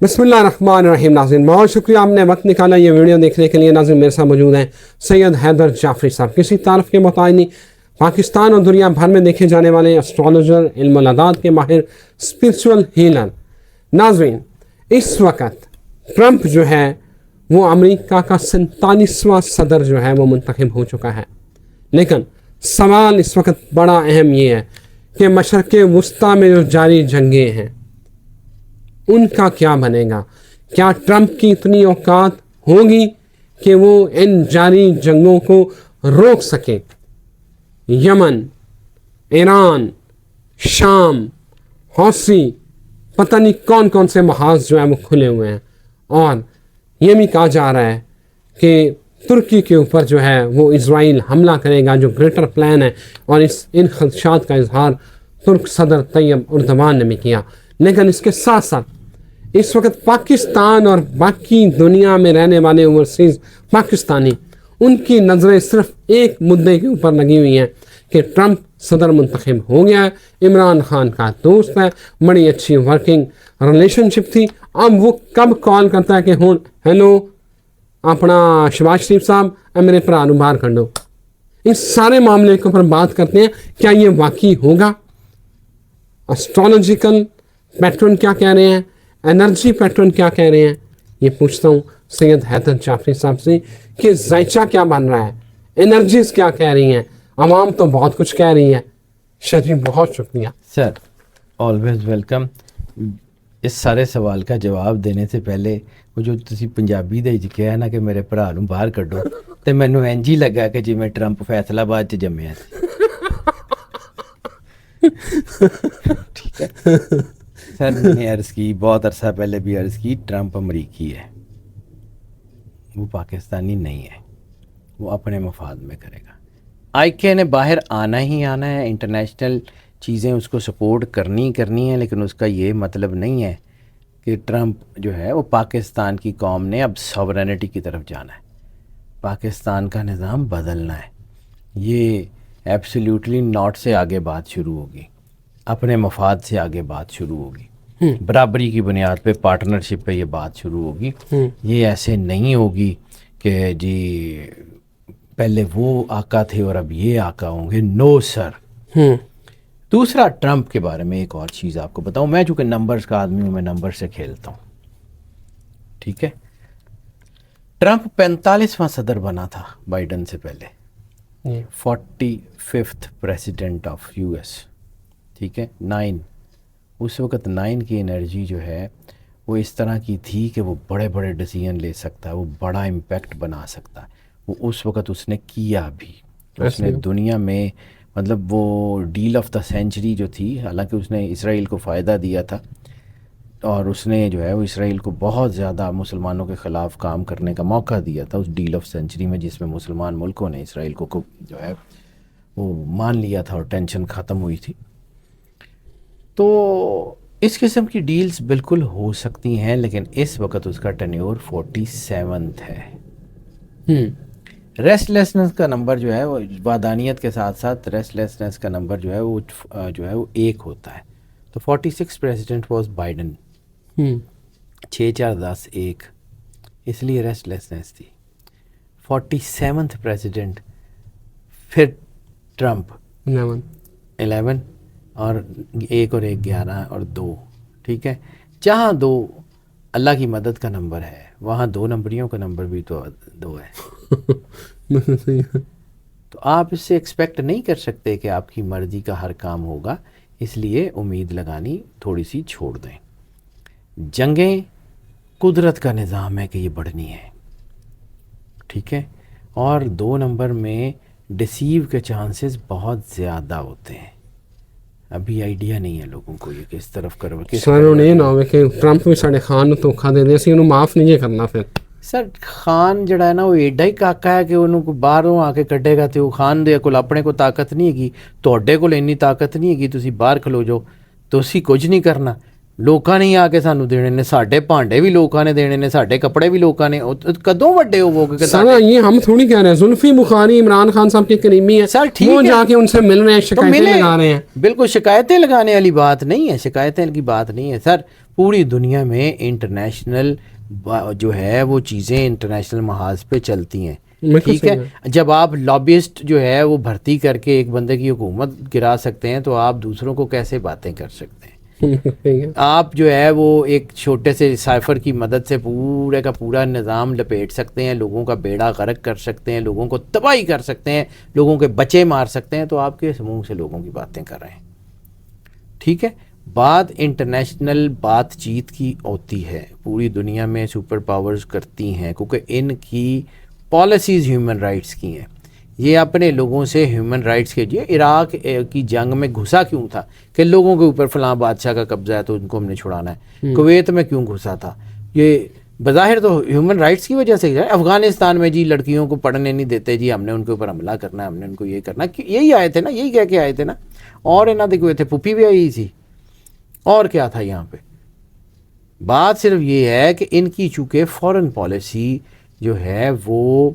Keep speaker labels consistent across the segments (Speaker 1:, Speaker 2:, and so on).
Speaker 1: بسم اللہ الرحمن الرحیم. ناظرین بہت شکریہ آپ نے وقت نکالا یہ ویڈیو دیکھنے کے لیے. ناظرین میرے ساتھ موجود ہیں سید حیدر جعفری صاحب, کسی تعارف کے محتاج نہیں, پاکستان اور دنیا بھر میں دیکھے جانے والے اسٹرالوجر, علم الاعداد کے ماہر, اسپرچول ہیلر. ناظرین اس وقت ٹرمپ جو ہے وہ امریکہ کا 47واں صدر جو ہے وہ منتخب ہو چکا ہے, لیکن سوال اس وقت بڑا اہم یہ ہے کہ مشرق وسطیٰ میں جو جاری جنگیں ہیں ان کا کیا بنے گا. کیا ٹرمپ کی اتنی اوقات ہوگی کہ وہ ان جاری جنگوں کو روک سکے. یمن, ایران, شام, حوثی, پتہ نہیں کون کون سے محاذ جو ہیں وہ کھلے ہوئے ہیں, اور یہ بھی کہا جا رہا ہے کہ ترکی کے اوپر جو ہے وہ اسرائیل حملہ کرے گا, جو گریٹر پلان ہے, اور ان خدشات کا اظہار ترک صدر طیب اردوان نے بھی کیا. لیکن اس کے ساتھ ساتھ اس وقت پاکستان اور باقی دنیا میں رہنے والے اوورسیز پاکستانی, ان کی نظریں صرف ایک مدعے کے اوپر لگی ہوئی ہیں کہ ٹرمپ صدر منتخب ہو گیا ہے, عمران خان کا دوست ہے, بڑی اچھی ورکنگ ریلیشن شپ تھی. اب وہ کب کال کرتا ہے کہ ہوں ہیلو اپنا شہباز شریف صاحب میرے پر باہر کر دو. اس سارے معاملے کے اوپر بات کرتے ہیں. کیا یہ واقعی ہوگا؟ اسٹرالوجیکل پیٹرن کیا کہہ رہے ہیں, انرجی پیٹرن کیا کہہ رہے ہیں, یہ پوچھتا ہوں سید حیدر جعفری صاحب سے کہ ذائچہ کیا بن رہا ہے, انرجیز کیا کہہ رہی ہیں, عوام تو بہت کچھ کہہ رہی ہے. شریف بہت شکریہ
Speaker 2: سر, آلویز ویلکم. اس سارے سوال کا جواب دینے سے پہلے وہ جو تسی پنجابی دے کہا نا کہ میرے بھرا نوں باہر کڈو, تے مینوں انج ہی لگا کہ جی میں ٹرمپ فیصل آباد چ جمیا سی. ٹھیک ہے سر, میں نے عرض کی بہت عرصہ پہلے بھی عرض کی, ٹرمپ امریکی ہے, وہ پاکستانی نہیں ہے, وہ اپنے مفاد میں کرے گا. آئی کے نے باہر آنا ہی آنا ہے, انٹرنیشنل چیزیں اس کو سپورٹ کرنی ہیں, لیکن اس کا یہ مطلب نہیں ہے کہ ٹرمپ جو ہے وہ پاکستان کی قوم نے اب ساورینٹی کی طرف جانا ہے, پاکستان کا نظام بدلنا ہے. یہ ایبسلیوٹلی ناٹ سے آگے بات شروع ہوگی, اپنے مفاد سے آگے بات شروع ہوگی, برابری کی بنیاد پہ, پارٹنرشپ پہ یہ بات شروع ہوگی. یہ ایسے نہیں ہوگی کہ جی پہلے وہ آقا تھے اور اب یہ آقا ہوں گے. نو سر. دوسرا, ٹرمپ کے بارے میں ایک اور چیز آپ کو بتاؤں. میں چونکہ نمبرز کا آدمی ہوں, میں نمبر سے کھیلتا ہوں, ٹھیک ہے. ٹرمپ 45واں صدر بنا تھا بائیڈن سے پہلے, 45th president of U S, ٹھیک ہے. 9 اس وقت 9 کی انرجی جو ہے وہ اس طرح کی تھی کہ وہ بڑے بڑے ڈیسیژن لے سکتا ہے, وہ بڑا امپیکٹ بنا سکتا ہے. وہ اس وقت اس نے کیا بھی, اس نے دنیا میں مطلب وہ ڈیل آف دا سینچری جو تھی, حالانکہ اس نے اسرائیل کو فائدہ دیا تھا, اور اس نے جو ہے وہ اسرائیل کو بہت زیادہ مسلمانوں کے خلاف کام کرنے کا موقع دیا تھا اس ڈیل آف سینچری میں, جس میں مسلمان ملکوں نے اسرائیل کو جو ہے وہ مان لیا تھا اور ٹینشن ختم ہوئی تھی. تو اس قسم کی ڈیلز بالکل ہو سکتی ہیں, لیکن اس وقت اس کا ٹینیور 47 ہے. ریسٹ لیسنس کا نمبر جو ہے وہ وادانیت کے ساتھ ساتھ ریسٹ لیسنس کا نمبر جو ہے وہ 1 ہوتا ہے. تو 46 پریزیڈنٹ واز بائیڈن, 6 4 10 1, اس لیے ریسٹ لیسنس تھی. 47th پریزیڈنٹ پھر ٹرمپ 11 اور 1 اور 1 11 اور 2, ٹھیک ہے. جہاں 2 اللہ کی مدد کا نمبر ہے, وہاں 2 نمبریوں کا نمبر بھی تو 2 ہے. تو آپ اس سے ایکسپیکٹ نہیں کر سکتے کہ آپ کی مرضی کا ہر کام ہوگا, اس لیے امید لگانی تھوڑی سی چھوڑ دیں. جنگیں قدرت کا نظام ہے کہ یہ بڑھنی ہے, ٹھیک ہے. اور 2 نمبر میں ڈسیو کے چانسز بہت زیادہ ہوتے ہیں. ابھی آئیڈیا نہیں ہے لوگوں کو یہ کس طرف کرو.
Speaker 1: سر نہیں نہ ہوئے کہ ٹرمپ بھی ساڑے خان نوں دھوکھا دے دے سی, انہوں معاف نہیں کرنا. پھر
Speaker 2: سر خان جڑا ہے نا وہ ایڈا ہی کاکا ہے کہ انہوں کو باہروں آ کے کڈے گا, تو خان دے کول اپنے کو طاقت نہیں ہے, تواڈے کول اینی طاقت نہیں ہے, تسی باہر کھلو جو, تسی کچھ نہیں کرنا. لوکاں نے آ کے سانو دینے نے, ساڈے بھانڈے بھی لوکاں نے دینے نے, ساڈے کپڑے بھی لوکاں نے. کدوں وڈے ہوو گے
Speaker 1: سر؟ یہ ہم تھوڑی کہہ رہے ہیں, زلفی بخاری عمران خان صاحب کے قریبی ہیں
Speaker 2: سر, ٹھیک
Speaker 1: وہ جا کے ان سے مل رہے ہیں, شکایتیں لگا رہے ہیں.
Speaker 2: بالکل شکایتیں لگانے والی بات نہیں ہے, شکایتیں کی بات نہیں ہے سر. پوری دنیا میں انٹرنیشنل جو ہے وہ چیزیں انٹرنیشنل محاذ پہ چلتی ہیں. ٹھیک ہے, جب آپ لابسٹ جو ہے وہ بھرتی کر کے ایک بندے کی حکومت گرا سکتے ہیں تو آپ دوسروں کو کیسے باتیں کر سکتے ہیں؟ آپ جو ہے وہ ایک چھوٹے سے سائفر کی مدد سے پورے کا پورا نظام لپیٹ سکتے ہیں, لوگوں کا بیڑا غرق کر سکتے ہیں, لوگوں کو تباہی کر سکتے ہیں, لوگوں کے بچے مار سکتے ہیں, تو آپ کے منہ سے لوگوں کی باتیں کر رہے ہیں. ٹھیک ہے, بات انٹرنیشنل بات چیت کی ہوتی ہے, پوری دنیا میں سپر پاورز کرتی ہیں کیونکہ ان کی پالیسیز ہیومن رائٹس کی ہیں. یہ اپنے لوگوں سے ہیومن رائٹس کے لیے عراق کی جنگ میں گھسا کیوں تھا کہ لوگوں کے اوپر فلاں بادشاہ کا قبضہ ہے تو ان کو ہم نے چھڑانا ہے. کویت میں کیوں گھسا تھا, یہ بظاہر تو ہیومن رائٹس کی وجہ سے. افغانستان میں جی لڑکیوں کو پڑھنے نہیں دیتے, جی ہم نے ان کے اوپر حملہ کرنا ہے, ہم نے ان کو یہ کرنا, یہی آئے تھے نا, یہی کہہ کے آئے تھے نا. اور انہوں نے کوئی تھے, پھوپھی بھی آئی تھی, اور کیا تھا یہاں پہ. بات صرف یہ ہے کہ ان کی چونکہ فورن پالیسی جو ہے وہ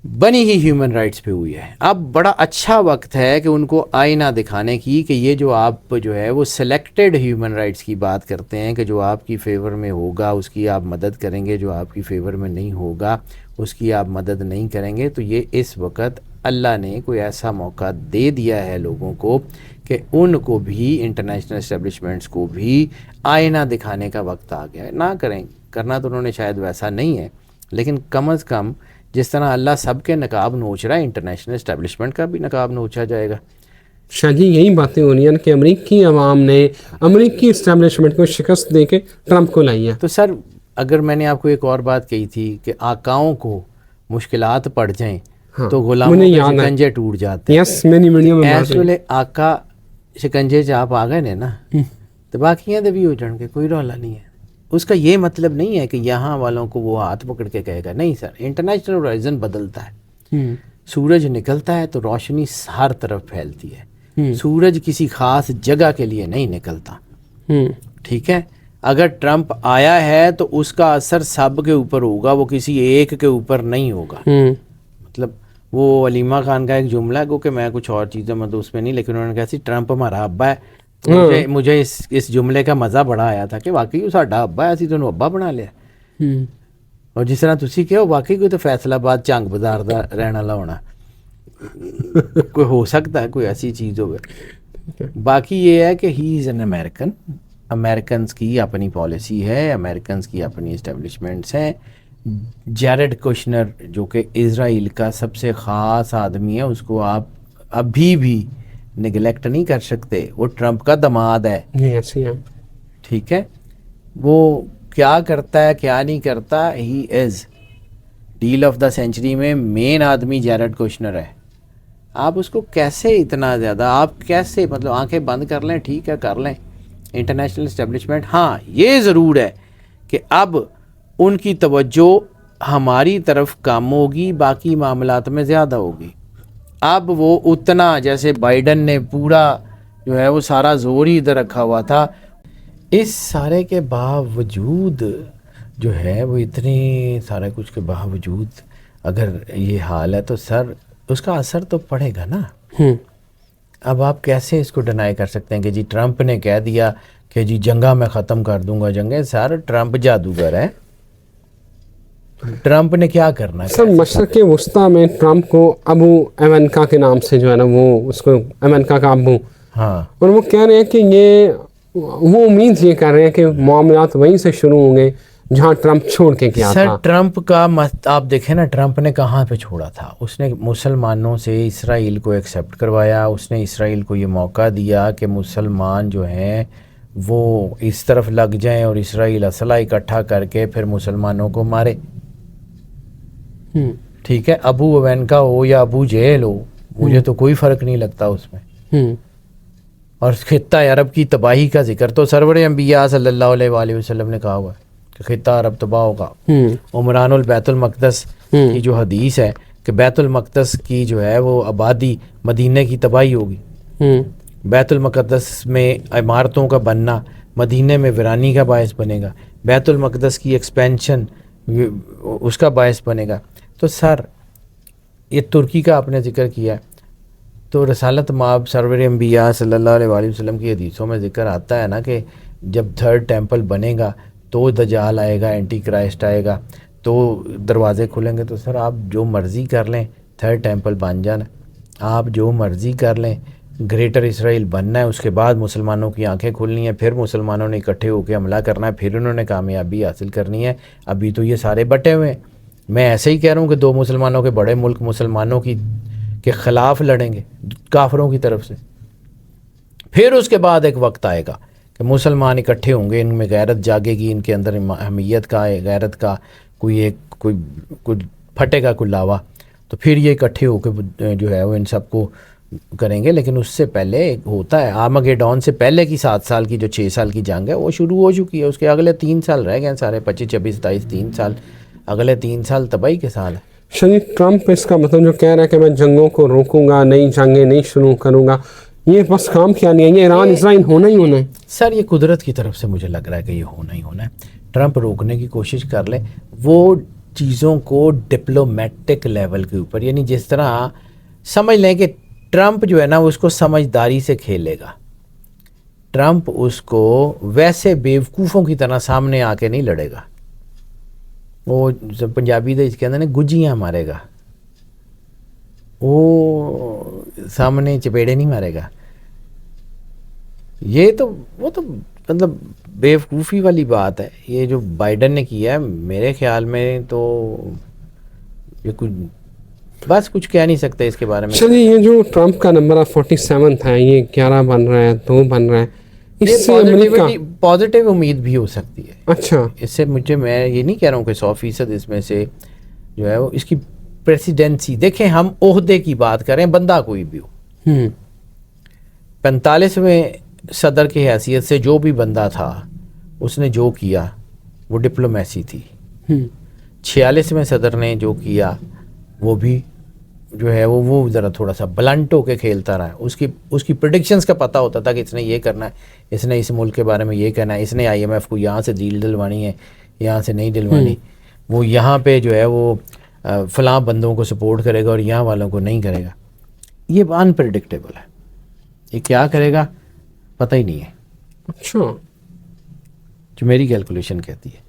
Speaker 2: بنی ہی ہیومن رائٹس پہ ہوئی ہے. اب بڑا اچھا وقت ہے کہ ان کو آئینہ دکھانے کی کہ یہ جو آپ جو ہے وہ سلیکٹڈ ہیومن رائٹس کی بات کرتے ہیں کہ جو آپ کی فیور میں ہوگا اس کی آپ مدد کریں گے, جو آپ کی فیور میں نہیں ہوگا اس کی آپ مدد نہیں کریں گے. تو یہ اس وقت اللہ نے کوئی ایسا موقع دے دیا ہے لوگوں کو کہ ان کو بھی انٹرنیشنل اسٹیبلشمنٹس کو بھی آئینہ دکھانے کا وقت آ گیا ہے. نہ کریں, کرنا تو انہوں نے شاید ویسا نہیں ہے, لیکن کم از کم جس طرح اللہ سب کے نقاب نوچ رہا ہے, انٹرنیشنل اسٹیبلشمنٹ کا بھی نقاب نوچا جائے گا.
Speaker 1: شاہ جی یہی باتیں ہو رہی ہیں کہ امریکی عوام نے امریکی اسٹیبلشمنٹ کو شکست دے کے ٹرمپ کو لائی ہے.
Speaker 2: تو سر اگر میں نے آپ کو ایک اور بات کہی تھی کہ آقاؤں کو مشکلات پڑ جائیں تو غلاموں کے شکنجے ٹوٹ جاتے ہیں.
Speaker 1: یس میں ویڈیو میں
Speaker 2: اس ویلے آقا شکنجے چ آپ آ گئے نے نا تو باقیاں دے بھی ہو جان گے, کوئی رولا نہیں ہے. اس کا یہ مطلب نہیں ہے کہ یہاں والوں کو وہ ہاتھ پکڑ کے کہے گا, نہیں سر. انٹرنیشنل ہورائزن بدلتا ہے, سورج نکلتا ہے تو روشنی ہر طرف پھیلتی ہے. سورج کسی خاص جگہ کے لیے نہیں نکلتا. ٹھیک ہے, اگر ٹرمپ آیا ہے تو اس کا اثر سب کے اوپر ہوگا, وہ کسی ایک کے اوپر نہیں ہوگا. مطلب وہ علیمہ خان کا ایک جملہ ہے کہ میں کچھ اور چیزیں مطلب اس میں نہیں, لیکن انہوں نے کہا سی ٹرمپ ہمارا ابا ہے. مجھے اس جملے کا مزہ بڑا آیا تھا کہ واقعی وہ ساڈا ابا ہے, اسی تو ابا بنا لیا. اور جس طرح تسی کہو واقعی کوئی تو فیصلہ آباد چنگ بازار دا رہن والا ہونا کوئی ہو سکتا ہے, کوئی ایسی چیز ہوگی. باقی یہ ہے کہ ہی از این امریکن. امریکنز کی اپنی پالیسی ہے, امریکنز کی اپنی اسٹیبلشمنٹس ہیں. جیرڈ کوشنر جو کہ اسرائیل کا سب سے خاص آدمی ہے, اس کو آپ ابھی بھی نگلیکٹ نہیں کر سکتے. وہ ٹرمپ کا دماد ہے. ٹھیک ہے, وہ کیا کرتا ہے کیا نہیں کرتا, ہی از ڈیل آف دا سینچری میں مین آدمی جیرڈ کوشنر ہے. آپ اس کو کیسے اتنا زیادہ, آپ کیسے مطلب آنکھیں بند کر لیں, ٹھیک ہے کر لیں انٹرنیشنل اسٹیبلشمنٹ. ہاں یہ ضرور ہے کہ اب ان کی توجہ ہماری طرف کم ہوگی, باقی معاملات میں زیادہ ہوگی. اب وہ اتنا جیسے بائیڈن نے پورا جو ہے وہ سارا زور ہی ادھر رکھا ہوا تھا. اس سارے کے باوجود جو ہے وہ اتنے سارے کچھ کے باوجود اگر یہ حال ہے تو سر اس کا اثر تو پڑے گا نا. اب آپ کیسے اس کو ڈینائی کر سکتے ہیں کہ جی ٹرمپ نے کہہ دیا کہ جی جنگا میں ختم کر دوں گا جنگیں. سر ٹرمپ جادوگر ہے, ٹرمپ نے کیا کرنا ہے.
Speaker 1: سر مشرق وسطیٰ میں ٹرمپ کو ابو ایونکا کے نام سے جو ہے نا وہ اس کو ایونکا کا ابو,
Speaker 2: ہاں,
Speaker 1: اور وہ کہہ رہے ہیں کہ یہ وہ امید یہ کر رہے ہیں کہ معاملات وہیں سے شروع ہوں گے جہاں ٹرمپ چھوڑ کے کیا تھا.
Speaker 2: سر ٹرمپ کا آپ دیکھیں نا, ٹرمپ نے کہاں پہ چھوڑا تھا. اس نے مسلمانوں سے اسرائیل کو ایکسیپٹ کروایا. اس نے اسرائیل کو یہ موقع دیا کہ مسلمان جو ہیں وہ اس طرف لگ جائیں اور اسرائیل اسلحہ اکٹھا کر کے پھر مسلمانوں کو مارے. ٹھیک ہے, ابو ایونکا ہو یا ابو جہل ہو, مجھے تو کوئی فرق نہیں لگتا اس میں. اور خطہ عرب کی تباہی کا ذکر تو سرور انبیاء صلی اللہ علیہ وآلہ وسلم نے کہا ہوا ہے کہ خطہ عرب تباہ ہوگا. عمران البیت المقدس کی جو حدیث ہے کہ بیت المقدس کی جو ہے وہ آبادی مدینہ کی تباہی ہوگی. بیت المقدس میں عمارتوں کا بننا مدینہ میں ویرانی کا باعث بنے گا. بیت المقدس کی ایکسپینشن اس کا باعث بنے گا. تو سر یہ ترکی کا آپ نے ذکر کیا, تو رسالت مآب سرور انبیاء صلی اللہ علیہ وآلہ وسلم کی حدیثوں میں ذکر آتا ہے نا کہ جب تھرڈ ٹیمپل بنے گا تو دجال آئے گا, اینٹی کرائسٹ آئے گا, تو دروازے کھلیں گے. تو سر آپ جو مرضی کر لیں, تھرڈ ٹیمپل بن جانا, آپ جو مرضی کر لیں, گریٹر اسرائیل بننا ہے, اس کے بعد مسلمانوں کی آنکھیں کھلنی ہیں, پھر مسلمانوں نے اکٹھے ہو کے حملہ کرنا ہے, پھر انہوں نے کامیابی حاصل کرنی ہے. ابھی تو یہ سارے بٹے ہوئے ہیں. میں ایسے ہی کہہ رہا ہوں کہ دو مسلمانوں کے بڑے ملک مسلمانوں کے خلاف لڑیں گے کافروں کی طرف سے. پھر اس کے بعد ایک وقت آئے گا کہ مسلمان اکٹھے ہوں گے, ان میں غیرت جاگے گی, ان کے اندر اہمیت کا, غیرت کا کوئی پھٹے گا کوئی لاوا, تو پھر یہ اکٹھے ہو کے جو ہے وہ ان سب کو کریں گے. لیکن اس سے پہلے ہوتا ہے آرمگیڈون سے پہلے کی 7 سال کی جو 6 سال کی جنگ ہے وہ شروع ہو چکی ہے. اس کے اگلے 3 سال رہ گئے ہیں سارے, 25 26 27 3 سال, اگلے 3 سال تباہی کے سال ہے.
Speaker 1: شریف ٹرمپ اس کا مطلب جو کہہ رہا ہے کہ میں جنگوں کو روکوں گا, نئی جنگیں نہیں شروع کروں گا, یہ بس کام کیا نہیں ہے, یہ ایران اسرائیل ہونا ہی ہونا ہے.
Speaker 2: سر یہ قدرت کی طرف سے مجھے لگ رہا ہے کہ یہ ہونا ہی ہونا ہے. ٹرمپ روکنے کی کوشش کر لے وہ چیزوں کو ڈپلومیٹک لیول کے اوپر, یعنی جس طرح سمجھ لیں کہ ٹرمپ جو ہے نا وہ اس کو سمجھداری سے کھیلے گا. ٹرمپ اس کو ویسے بیوقوفوں کی طرح سامنے آ کے نہیں لڑے گا. وہ پنجابی دے کے اندر گجیاں مارے گا, وہ سامنے چپیڑے نہیں مارے گا. یہ تو وہ تو مطلب بیوقوفی والی بات ہے. یہ جو بائیڈن نے کیا ہے میرے خیال میں تو یہ بس کچھ کہہ نہیں سکتے اس کے بارے میں.
Speaker 1: چلیے یہ جو ٹرمپ کا نمبر 47 ہے, یہ 11 بن رہا ہے, 2 بن رہا ہے, اس سے امریکہ
Speaker 2: پازیٹیو امید بھی ہو سکتی ہے.
Speaker 1: اچھا,
Speaker 2: اس سے میں یہ نہیں کہہ رہا ہوں کہ 100% اس میں سے جو ہے وہ اس کی پریسیڈنسی, دیکھیں ہم عہدے کی بات کریں, بندہ کوئی بھی ہو, 45ویں صدر کی حیثیت سے جو بھی بندہ تھا اس نے جو کیا وہ ڈپلومیسی تھی. 46ویں صدر نے جو کیا وہ بھی جو ہے وہ ذرا تھوڑا سا بلنٹ ہو کے کھیلتا رہا. اس کی پریڈکشنز کا پتہ ہوتا تھا کہ اس نے یہ کرنا ہے, اس نے اس ملک کے بارے میں یہ کہنا ہے, اس نے IMF کو یہاں سے ڈیل دلوانی ہے, یہاں سے نہیں دلوانی, وہ یہاں پہ جو ہے وہ فلاں بندوں کو سپورٹ کرے گا اور یہاں والوں کو نہیں کرے گا. یہ انپریڈکٹیبل ہے, یہ کیا کرے گا پتہ ہی نہیں ہے.
Speaker 1: اچھا,
Speaker 2: جو میری کیلکولیشن کہتی ہے.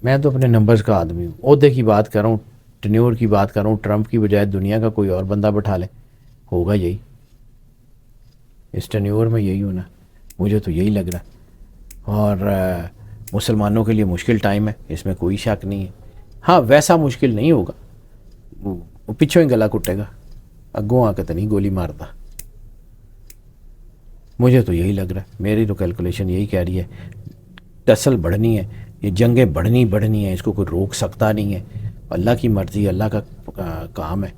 Speaker 2: میں تو اپنے نمبرز کا آدمی ہوں, عہدے کی بات کر رہا ہوں, ٹینیور کی بات کر رہا ہوں. ٹرمپ کی بجائے دنیا کا کوئی اور بندہ بٹھا لے, ہوگا یہی, اس ٹینیور میں یہی ہونا, مجھے تو یہی لگ رہا. اور مسلمانوں کے لیے مشکل ٹائم ہے, اس میں کوئی شک نہیں ہے. ہاں ویسا مشکل نہیں ہوگا, وہ پچھوں ہی گلا کٹے گا, اگوں آ کے تو نہیں گولی مارتا. مجھے تو یہی لگ رہا ہے, میری تو کیلکولیشن یہی کہہ رہی ہے. ٹسل بڑھنی ہے, یہ جنگیں بڑھنی ہیں, اس کو کوئی روک سکتا نہیں ہے. اللہ کی مرضی, اللہ کا کام ہے.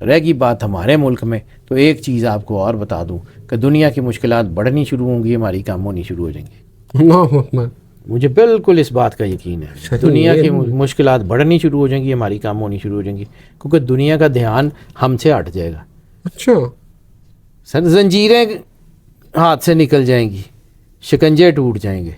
Speaker 2: رہ گئی بات ہمارے ملک میں, تو ایک چیز آپ کو اور بتا دوں کہ دنیا کی مشکلات بڑھنی شروع ہوں گی, ہماری کام ہونی شروع ہو جائیں گے. مجھے بالکل اس بات کا یقین ہے, دنیا کی مشکلات بڑھنی شروع ہو جائیں گی, ہماری کام ہونی شروع ہو جائیں گی, کیونکہ دنیا کا دھیان ہم سے ہٹ جائے گا.
Speaker 1: اچھا
Speaker 2: سر, زنجیریں ہاتھ سے نکل جائیں گی, شکنجے ٹوٹ جائیں گے,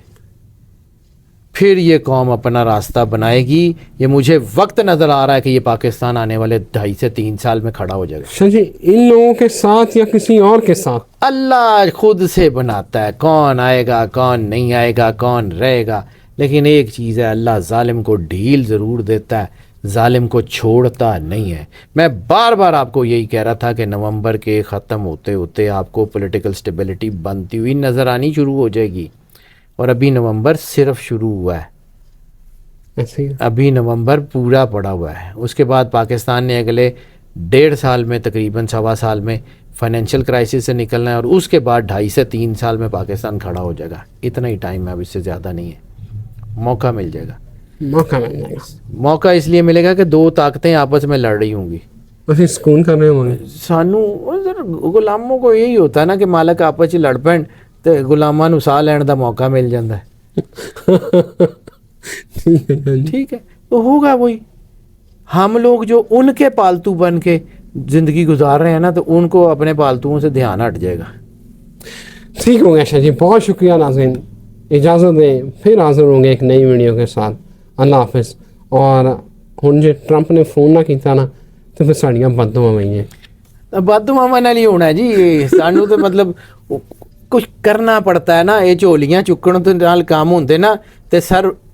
Speaker 2: پھر یہ قوم اپنا راستہ بنائے گی. یہ مجھے وقت نظر آ رہا ہے کہ یہ پاکستان آنے والے 2.5 سے 3 سال میں کھڑا ہو جائے گا.
Speaker 1: شاہ جی ان لوگوں کے ساتھ یا کسی اور کے ساتھ؟
Speaker 2: اللہ خود سے بناتا ہے کون آئے گا کون نہیں آئے گا, کون رہے گا. لیکن ایک چیز ہے, اللہ ظالم کو ڈھیل ضرور دیتا ہے, ظالم کو چھوڑتا نہیں ہے. میں بار بار آپ کو یہی کہہ رہا تھا کہ نومبر کے ختم ہوتے ہوتے آپ کو پولیٹیکل سٹیبلٹی بنتی ہوئی نظر آنی شروع ہو جائے گی. اور ابھی نومبر صرف شروع ہوا ہے, ابھی نومبر پورا پڑا ہوا ہے. اس کے بعد پاکستان نے اگلے 1.5 سال میں, تقریباً 1.25 سال میں فائنینشیل کرائسس سے نکلنا ہے, اور اس کے بعد 2.5 سے 3 سال میں پاکستان کھڑا ہو جائے گا. اتنا ہی ٹائم ہے, اب اس سے زیادہ نہیں ہے. موقع مل جائے گا, موقع اس لیے ملے گا کہ 2 طاقتیں آپس میں لڑ رہی ہوں گی.
Speaker 1: سکون کر رہے ہوں گے.
Speaker 2: سانو غلاموں کو یہی ہوتا ہے نا کہ مالک آپس ہی لڑ پین تو غلاماں نوں ساہ لین دا موقع مل جاتا ہے. ٹھیک ہے, تو ہوگا وہی. ہم لوگ جو ان کے پالتو بن کے زندگی گزار رہے ہیں نا, تو ان کو اپنے پالتوؤں سے دھیان ہٹ جائے گا.
Speaker 1: ٹھیک ہو گیا شاہ جی, بہت شکریہ. ناظرین اجازت دیں, پھر حاضر ہوں گے ایک نئی ویڈیو کے ساتھ. اللہ حافظ. اور ہن جے ٹرمپ نے فون نہ کیتا نا تو پھر ساڑیاں بددعا ہوئی ہیں.
Speaker 2: بددعا نال ہی ہونا ہے جی. سانو تو مطلب ਕੁਝ ਕਰਨਾ ਪੜਤਾ ਹੈ ਨਾ, ਇਹ ਝੋਲੀਆਂ ਚੁੱਕਣ ਦੇ ਨਾਲ ਕੰਮ ਹੁੰਦੇ ਨਾ ਤੇ ਸਰ